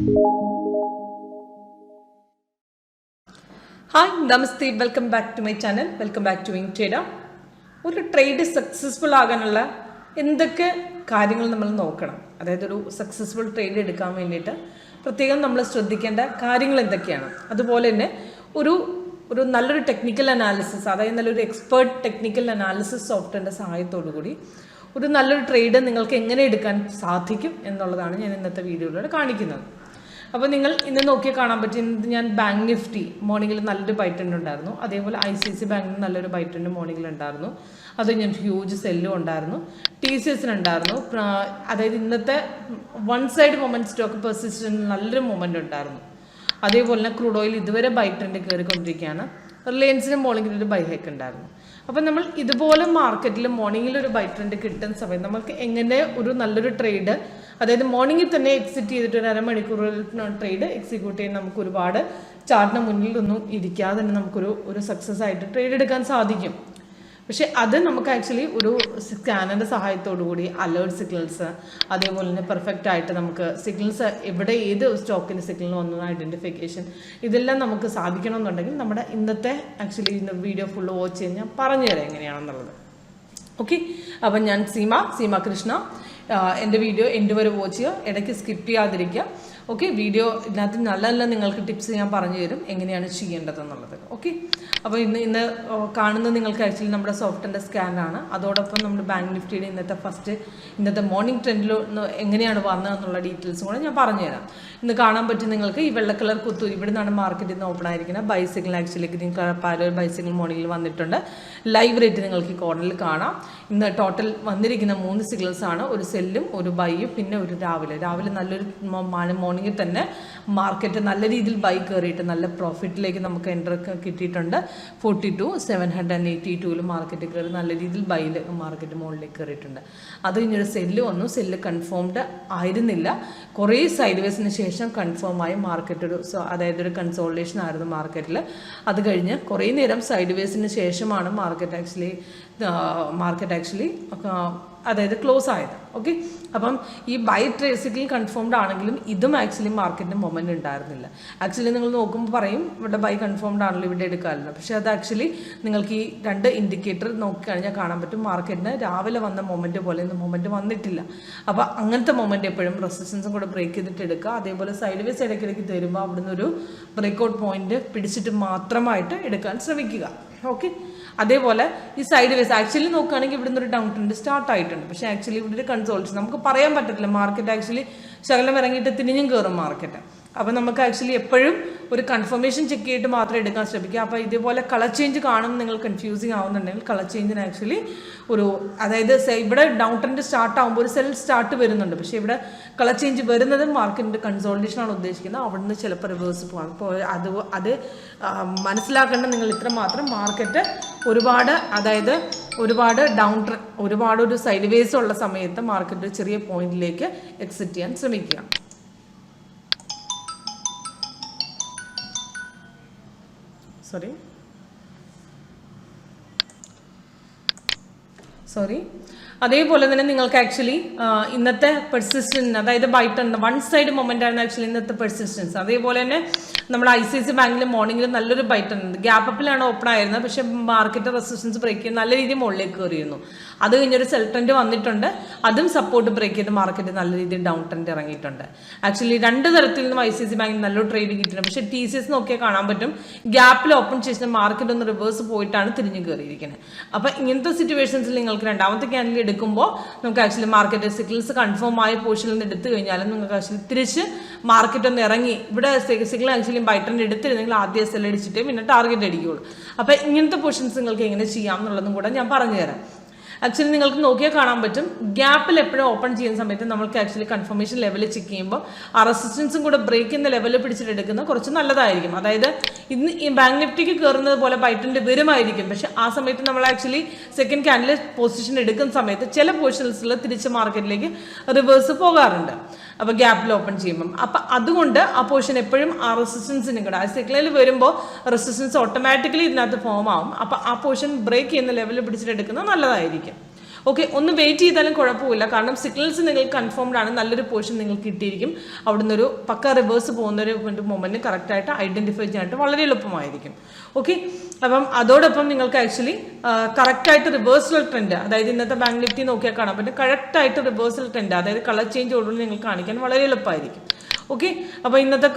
Hi, Namaste. Welcome back to my channel. Welcome back to WinTrader. ഒരു trade successful ആകാനുള്ള എന്തൊക്കെ കാര്യങ്ങൾ നമ്മൾ നോക്കണം, അതായത് ഒരു സക്സസ്ഫുൾ ട്രേഡ് എടുക്കാൻ വേണ്ടിയിട്ട് പ്രത്യേകം നമ്മൾ ശ്രദ്ധിക്കേണ്ട കാര്യങ്ങൾ എന്തൊക്കെയാണ്, അതുപോലെ തന്നെ ഒരു നല്ലൊരു ടെക്നിക്കൽ അനാലിസിസ്, അതായത് നല്ലൊരു എക്സ്പേർട്ട് ടെക്നിക്കൽ അനാലിസിസ് സോഫ്റ്റ്വെയറിൻ്റെ സഹായത്തോടു കൂടി ഒരു നല്ലൊരു ട്രേഡ് നിങ്ങൾക്ക് എങ്ങനെ എടുക്കാൻ സാധിക്കും എന്നുള്ളതാണ് ഞാൻ ഇന്നത്തെ വീഡിയോയിലൂടെ കാണിക്കുന്നത്. അപ്പോൾ നിങ്ങൾ ഇന്ന് നോക്കിയാൽ കാണാൻ പറ്റും, ഇന്ന് ഞാൻ ബാങ്ക് നിഫ്റ്റി മോർണിംഗിൽ നല്ലൊരു ബൈ ട്രെൻഡ് ഉണ്ടായിരുന്നു, അതേപോലെ ICICI ബാങ്കിന് നല്ലൊരു ബൈ ട്രെൻഡ് മോർണിംഗിൽ ഉണ്ടായിരുന്നു, അത് ഞാൻ ഹ്യൂജ് സെല്ലും ഉണ്ടായിരുന്നു, TCS ഉണ്ടായിരുന്നു. അതായത് ഇന്നത്തെ one side moment stock persistent നല്ലൊരു മൊമെൻ്റ് ഉണ്ടായിരുന്നു. അതേപോലെ തന്നെ ക്രൂഡ് ഓയിൽ ഇതുവരെ ബൈ ട്രെൻഡ് കയറിക്കൊണ്ടിരിക്കുകയാണ്. റിലയൻസിന് മോർണിംഗിൽ ഒരു ബൈ ഹൈക്ക് ഉണ്ടായിരുന്നു. അപ്പം നമ്മൾ ഇതുപോലെ മാർക്കറ്റിൽ മോർണിംഗിൽ ഒരു ബൈ ട്രെൻഡ് കിട്ടുന്ന സമയത്ത് നമുക്ക് എങ്ങനെ ഒരു നല്ലൊരു ട്രേഡ്, അതായത് മോർണിംഗിൽ തന്നെ എക്സിറ്റ് ചെയ്തിട്ട് ഒരു അരമണിക്കൂറിൽ ട്രേഡ് എക്സിക്യൂട്ട് ചെയ്യാൻ നമുക്ക് ഒരുപാട് ചാർട്ടിന് മുന്നിലൊന്നും ഇരിക്കാതെ തന്നെ നമുക്കൊരു സക്സസ് ആയിട്ട് ട്രേഡ് എടുക്കാൻ സാധിക്കും. പക്ഷേ അത് നമുക്ക് ആക്ച്വലി ഒരു സ്കാനറിൻ്റെ സഹായത്തോടു കൂടി അലേർട്ട് സിഗ്നൽസ്, അതേപോലെ തന്നെ പെർഫെക്റ്റ് ആയിട്ട് നമുക്ക് സിഗ്നൽസ് എവിടെ ഏത് സ്റ്റോക്കിന് സിഗ്നൽ വന്നു ഐഡൻറ്റിഫിക്കേഷൻ, ഇതെല്ലാം നമുക്ക് സാധിക്കണമെന്നുണ്ടെങ്കിൽ നമ്മുടെ ഇന്നത്തെ ആക്ച്വലി ഇന്ന് വീഡിയോ ഫുള്ള് വാച്ച് ചെയ്ത് ഞാൻ പറഞ്ഞു തരാം എങ്ങനെയാണെന്നുള്ളത്. ഓക്കെ, അപ്പം ഞാൻ സീമ കൃഷ്ണ. എൻ്റെ വീഡിയോ എൻ്റെ വരെ വാച്ച് ചെയ്യുക, ഇടയ്ക്ക് സ്കിപ്പ് ചെയ്യാതിരിക്കുക. ഓക്കെ, വീഡിയോ ഇതിനകത്ത് നല്ല നല്ല നിങ്ങൾക്ക് ടിപ്സ് ഞാൻ പറഞ്ഞു തരും എങ്ങനെയാണ് ചെയ്യേണ്ടതെന്നുള്ളത്. ഓക്കെ, അപ്പോൾ ഇന്ന് കാണുന്നത് നിങ്ങൾക്ക് ആക്ച്വലി നമ്മുടെ സോഫ്റ്റ്വെയറിൻ്റെ സ്കാനാണ്. അതോടൊപ്പം നമ്മൾ ബാങ്ക് നിഫ്റ്റിയുടെ ഇന്നത്തെ മോർണിംഗ് ട്രെൻഡിൽ എങ്ങനെയാണ് വന്നതെന്നുള്ള ഡീറ്റെയിൽസും കൂടെ ഞാൻ പറഞ്ഞുതരാം. ഇന്ന് കാണാൻ പറ്റും നിങ്ങൾക്ക് ഈ വെള്ള കളർ കുത്തു, ഇവിടെ നിന്നാണ് മാർക്കറ്റിൽ നിന്ന് ഓപ്പൺ ആയിരിക്കുന്നത്. Bicycle actually green colour parallel bicycle മോർണിംഗിൽ വന്നിട്ടുണ്ട്. ലൈവ് റേറ്റ് നിങ്ങൾക്ക് ഈ കോർണറിൽ കാണാം. ഇന്ന് ടോട്ടൽ വന്നിരിക്കുന്ന 3 സിഗ്നൽസ് ആണ്, ഒരു സെല്ലും ഒരു ബൈയും പിന്നെ ഒരു രാവിലെ നല്ലൊരു മോർണിംഗിൽ തന്നെ മാർക്കറ്റ് നല്ല രീതിയിൽ ബൈ കയറിയിട്ട് നല്ല പ്രോഫിറ്റിലേക്ക് നമുക്ക് എൻ്റർ കിട്ടിയിട്ടുണ്ട്. 42,782 മാർക്കറ്റ് കയറി നല്ല രീതിയിൽ ബൈയിൽ മാർക്കറ്റ് മുകളിലേക്ക് കയറിയിട്ടുണ്ട്. അത് കഴിഞ്ഞൊരു സെല്ല് വന്നു, സെല്ല് കൺഫേംഡ് ആയിരുന്നില്ല, കുറേ സൈഡ് വേസിന് ശേഷം കൺഫേം ആയി മാർക്കറ്റ് അതായത് ഒരു കൺസോളിഡേഷൻ ആയിരുന്നു മാർക്കറ്റിൽ. അത് കഴിഞ്ഞ് കുറേ നേരം സൈഡ് വേസിന് ശേഷമാണ് മാർക്കറ്റ് ആക്ച്വലി അതായത് ക്ലോസ് ആയത്. ഓക്കെ, അപ്പം ഈ ബൈ സിഗ്നൽ കൺഫേംഡ് ആണെങ്കിലും ഇതും ആക്ച്വലി മാർക്കറ്റിന് മൊമെൻ്റ് ഉണ്ടായിരുന്നില്ല. ആക്ച്വലി നിങ്ങൾ നോക്കുമ്പോൾ പറയും ഇവിടെ ബൈ കൺഫേംഡ് ആണല്ലോ ഇവിടെ എടുക്കാറില്ല, പക്ഷേ അത് ആക്ച്വലി നിങ്ങൾക്ക് ഈ 2 ഇൻഡിക്കേറ്റർ നോക്കിക്കഴിഞ്ഞാൽ കാണാൻ പറ്റും മാർക്കറ്റിന് രാവിലെ വന്ന മൊമെൻറ്റ് പോലെ ഇന്ന് മൊമെൻറ്റ് വന്നിട്ടില്ല. അപ്പോൾ അങ്ങനത്തെ മൊമെൻറ്റ് എപ്പോഴും റെസിസ്റ്റൻസും കൂടെ ബ്രേക്ക് ചെയ്തിട്ട് എടുക്കുക. അതേപോലെ സൈഡ് വേസ് ഇടയ്ക്കിടയ്ക്ക് തരുമ്പോൾ അവിടുന്ന് ഒരു ബ്രേക്ക്ഔട്ട് പോയിന്റ് പിടിച്ചിട്ട് മാത്രമായിട്ട് എടുക്കാൻ ശ്രമിക്കുക. ഓക്കെ, അതേപോലെ ഈ സൈഡ് വേസ് ആക്ച്വലി നോക്കുകയാണെങ്കിൽ ഇവിടുന്ന് ഒരു ഡൗൺ ട്രെൻഡ് സ്റ്റാർട്ട് ആയിട്ടുണ്ട്. പക്ഷേ ആക്ച്വലി ഇവിടെ ഒരു കൺസോൾട്ടേഷൻ നമുക്ക് പറയാൻ പറ്റത്തില്ല, മാർക്കറ്റ് ആക്ച്വലി ശകലം ഇറങ്ങിയിട്ട് തിരിഞ്ഞും കയറും മാർക്കറ്റ്. അപ്പോൾ നമുക്ക് ആക്ച്വലി എപ്പോഴും ഒരു കൺഫർമേഷൻ ചെക്ക് ചെയ്തിട്ട് മാത്രം എടുക്കാൻ ശ്രമിക്കുക. അപ്പോൾ ഇതേപോലെ കളർ ചേഞ്ച് കാണുമ്പോൾ നിങ്ങൾ കൺഫ്യൂസിങ് ആവുന്നുണ്ടെങ്കിൽ കളർ ചേഞ്ചിന് ആക്ച്വലി അതായത് ഇവിടെ ഡൗൺ ട്രെൻഡ് സ്റ്റാർട്ട് ആകുമ്പോൾ ഒരു സെൽ സ്റ്റാർട്ട് വരുന്നുണ്ട്, പക്ഷേ ഇവിടെ കളർ ചേഞ്ച് വരുന്നത് മാർക്കറ്റിൻ്റെ കൺസോൾട്ടേഷൻ ആണ് ഉദ്ദേശിക്കുന്നത്. അവിടുന്ന് ചിലപ്പോൾ റിവേഴ്സ് പോകാം. അപ്പോൾ അത് മനസ്സിലാക്കേണ്ട നിങ്ങൾ ഇത്ര മാത്രം മാർക്കറ്റ് ഒരുപാട് ഒരു സൈഡ് വേസ് ഉള്ള സമയത്ത് മാർക്കറ്റ് ചെറിയ പോയിന്റിലേക്ക് എക്സിറ്റ് ചെയ്യാൻ ശ്രമിക്കുക. സോറി അതേപോലെ തന്നെ നിങ്ങൾക്ക് ആക്ച്വലി ഇന്നത്തെ പെർസിസ്റ്റൻസ്, അതായത് buy trend one side moment ആയിരുന്നു ആക്ച്വലി ഇന്നത്തെ പെർസിസ്റ്റൻസ്. അതേപോലെ തന്നെ നമ്മുടെ ICICI ബാങ്കിൽ മോർണിംഗിൽ നല്ലൊരു ബൈ ട്രെൻഡ് ഗ്യാപ്പ് അപ്പിലാണ് ഓപ്പൺ ആയിരുന്നത്, പക്ഷേ മാർക്കറ്റ് റെസിസ്റ്റൻസ് ബ്രേക്ക് ചെയ്ത് നല്ല രീതിയിൽ മുകളിലേക്ക് കയറിയിരുന്നു. അത് കഴിഞ്ഞൊരു സെൽ ട്രെൻഡ് വന്നിട്ടുണ്ട്, അതും സപ്പോർട്ട് ബ്രേക്ക് ചെയ്ത് മാർക്കറ്റ് നല്ല രീതിയിൽ ഡൗൺ ട്രെൻഡ് ഇറങ്ങിയിട്ടുണ്ട്. ആക്ച്വലി 2 തരത്തിൽ നിന്നും ICICI ബാങ്കിൽ നല്ലൊരു ട്രേഡ് കിട്ടിയിട്ടുണ്ട്. പക്ഷേ TCS നോക്കിയാൽ കാണാൻ പറ്റും ഗ്യാപ്പിൽ ഓപ്പൺ ചെയ്ത മാർക്കറ്റ് ഒന്ന് റിവേഴ്സ് പോയിട്ടാണ് തിരിഞ്ഞു കയറിയിരിക്കുന്നത്. അപ്പോൾ ഇങ്ങനത്തെ സിറ്റുവേഷൻസിൽ നിങ്ങൾക്ക് രണ്ടാമത്തെ ക്യാൻഡിൽ എടുക്കുമ്പോൾ നമുക്ക് ആക്ച്വലി മാർക്കറ്റ് സിഗ്നൽസ് കൺഫേം ആയ പോർഷനിൽ നിന്ന് എടുത്തു കഴിഞ്ഞാലും നിങ്ങൾക്ക് ആക്ച്വലി തിരിച്ച് മാർക്കറ്റ് ഒന്ന് ഇറങ്ങി ഇവിടെ സിഗ്നൽ ആക്ച്വലി ബൈ ട്രെൻഡ് എടുത്തിരുന്നെങ്കിൽ ആദ്യം സെൽ അടിച്ചിട്ട് പിന്നെ ടാർഗറ്റ് അടിക്കുകയുള്ളൂ. അപ്പോൾ ഇങ്ങനത്തെ പോർഷൻസ് നിങ്ങൾക്ക് എങ്ങനെ ചെയ്യാം എന്നുള്ളതും കൂടെ ഞാൻ പറഞ്ഞുതരാം. ആക്ച്വലി നിങ്ങൾക്ക് നോക്കിയാൽ കാണാൻ പറ്റും ഗ്യാപ്പിൽ എപ്പോഴും ഓപ്പൺ ചെയ്യുന്ന സമയത്ത് നമുക്ക് ആക്ച്വലി കൺഫർമേഷൻ ലെവലിൽ ചെക്ക് ചെയ്യുമ്പോൾ ആ റെസിസ്റ്റൻസും കൂടെ ബ്രേക്ക് ചെയ്യുന്ന ലെവലിൽ പിടിച്ചിട്ടെടുക്കുന്നത് കുറച്ച് നല്ലതായിരിക്കും. അതായത് ഇന്ന് ഈ ബാങ്ക് നിഫ്റ്റിക്ക് കയറുന്നത് പോലെ ബൈ ട്രെൻഡ് വരുമായിരിക്കും, പക്ഷെ ആ സമയത്ത് നമ്മൾ ആക്ച്വലി സെക്കൻഡ് ക്യാൻഡിൽ പൊസിഷൻ എടുക്കുന്ന സമയത്ത് ചില പോർഷൻസിൽ തിരിച്ച് മാർക്കറ്റിലേക്ക് റിവേഴ്സ് പോകാറുണ്ട്. അപ്പോൾ ഗ്യാപ്പിൽ ഓപ്പൺ ചെയ്യുമ്പം അപ്പം അതുകൊണ്ട് ആ പോർഷൻ എപ്പോഴും ആ റെസിസ്റ്റൻസിനും കൂടെ ആ സിഗ്നൽ വരുമ്പോൾ റെസിസ്റ്റൻസ് ഓട്ടോമാറ്റിക്കലി ഇതിനകത്ത് ഫോം ആവും. അപ്പം ആ പോർഷൻ ബ്രേക്ക് ചെയ്യുന്ന ലെവലിൽ പിടിച്ചിട്ടെടുക്കുന്നത് നല്ലതായിരിക്കും. ഓക്കെ, ഒന്ന് വെയിറ്റ് ചെയ്താലും കുഴപ്പമില്ല. കാരണം സിഗ്നൽസ് നിങ്ങൾക്ക് കൺഫേംഡ് ആണ്, നല്ലൊരു പോർഷൻ നിങ്ങൾക്ക് കിട്ടിയിരിക്കും. അവിടുന്ന് ഒരു പക്ക റിവേഴ്സ് പോകുന്ന ഒരു മൊമെന്റ് കറക്റ്റായിട്ട് ഐഡന്റിഫൈ ചെയ്യാനായിട്ട് വളരെ എളുപ്പമായിരിക്കും. ഓക്കെ, അപ്പം അതോടൊപ്പം നിങ്ങൾക്ക് ആക്ച്വലി കറക്റ്റായിട്ട് റിവേഴ്സൽ ട്രെൻഡ്, അതായത് ഇന്നത്തെ ബാങ്ക് നിഫ്റ്റി നോക്കിയാൽ കാണാൻ പറ്റും കറക്റ്റായിട്ട് റിവേഴ്സൽ ട്രെൻഡ്, അതായത് കളർ ചേഞ്ച് ഓടുന്നത് നിങ്ങൾക്ക് കാണിക്കാൻ വളരെ എളുപ്പമായിരിക്കും. ഓക്കെ, അപ്പോൾ ഇന്നത്തെ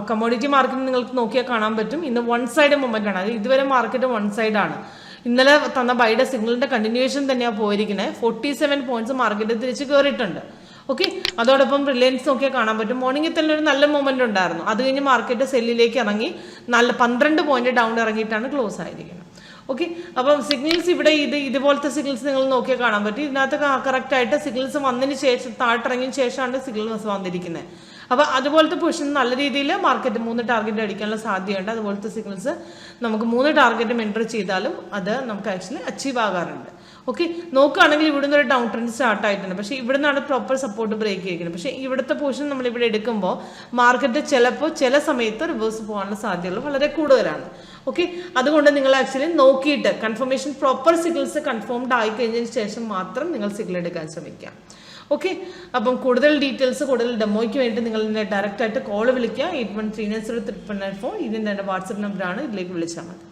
കമ്മോഡിറ്റി മാർക്കറ്റ് നിങ്ങൾക്ക് നോക്കിയാൽ കാണാൻ പറ്റും ഇന്ന് വൺ സൈഡ് മൊമെന്റ് ആണ്. അത് ഇതുവരെ മാർക്കറ്റ് വൺ സൈഡ് ആണ്. ഇന്നലെ തന്ന ബൈയുടെ സിഗ്നലിന്റെ കണ്ടിന്യൂവേഷൻ തന്നെയാണ് പോയിരിക്കുന്നത്. 47 പോയിന്റ്സ് മാർക്കറ്റ് തിരിച്ച് കയറിയിട്ടുണ്ട്. ഓക്കെ, അതോടൊപ്പം റിലയൻസ് നോക്കിയാൽ കാണാൻ പറ്റും മോർണിംഗിൽ തന്നെ ഒരു നല്ല മൊമെന്റ് ഉണ്ടായിരുന്നു. അത് കഴിഞ്ഞ് മാർക്കറ്റ് സെല്ലിലേക്ക് ഇറങ്ങി 12 പോയിന്റ് ഡൗൺ ഇറങ്ങിയിട്ടാണ് ക്ലോസ് ആയിരിക്കുന്നത്. ഓക്കെ, അപ്പം സിഗ്നൽസ് ഇവിടെ ഇതുപോലത്തെ സിഗ്നൽസ് നിങ്ങൾ നോക്കിയാൽ കാണാൻ പറ്റും. ഇതിനകത്ത് കറക്റ്റായിട്ട് സിഗ്നൽസ് വന്നതിന് ശേഷം താഴ്ത്തിറങ്ങിയ ശേഷമാണ് സിഗ്നൽസ് വന്നിരിക്കുന്നത്. അപ്പോൾ അതുപോലത്തെ പൊസിഷൻ നല്ല രീതിയിൽ മാർക്കറ്റ് 3 ടാർഗറ്റ് അടിക്കാനുള്ള സാധ്യതയുണ്ട്. അതുപോലത്തെ സിഗ്നൽസ് നമുക്ക് 3 ടാർഗറ്റും എൻ്റർ ചെയ്താലും അത് നമുക്ക് ആക്ച്വലി അച്ചീവ് ആകാറുണ്ട്. ഓക്കെ, നോക്കുകയാണെങ്കിൽ ഇവിടുന്ന് ഒരു ഡൗൺ ട്രെൻഡ് സ്റ്റാർട്ട് ആയിട്ടുണ്ട്. പക്ഷേ ഇവിടെ നിന്നാണ് പ്രോപ്പർ സപ്പോർട്ട് ബ്രേക്ക് ചെയ്തിരിക്കുന്നത്. പക്ഷേ ഇവിടുത്തെ പൊസിഷൻ നമ്മളിവിടെ എടുക്കുമ്പോൾ മാർക്കറ്റ് ചില സമയത്ത് റിവേഴ്സ് പോകാനുള്ള സാധ്യതകൾ വളരെ കൂടുതലാണ്. ഓക്കെ, അതുകൊണ്ട് നിങ്ങൾ ആക്ച്വലി നോക്കിയിട്ട് കൺഫർമേഷൻ പ്രോപ്പർ സിഗ്നൽസ് കൺഫേംഡ് ആയി കഴിഞ്ഞതിന് ശേഷം മാത്രം നിങ്ങൾ സിഗ്നൽ എടുക്കാൻ ശ്രമിക്കാം. ഓക്കെ, അപ്പം കൂടുതൽ ഡീറ്റെയിൽസ്, കൂടുതൽ ഡെമോയ്ക്ക് വേണ്ടി നിങ്ങൾ ഡയറക്റ്റ് ആയിട്ട് കോൾ വിളിക്കുക. 8139033994 ഇതിൻ്റെ എൻ്റെ വാട്സപ്പ് നമ്പറാണ്. ഇതിലേക്ക് വിളിച്ചാൽ മതി.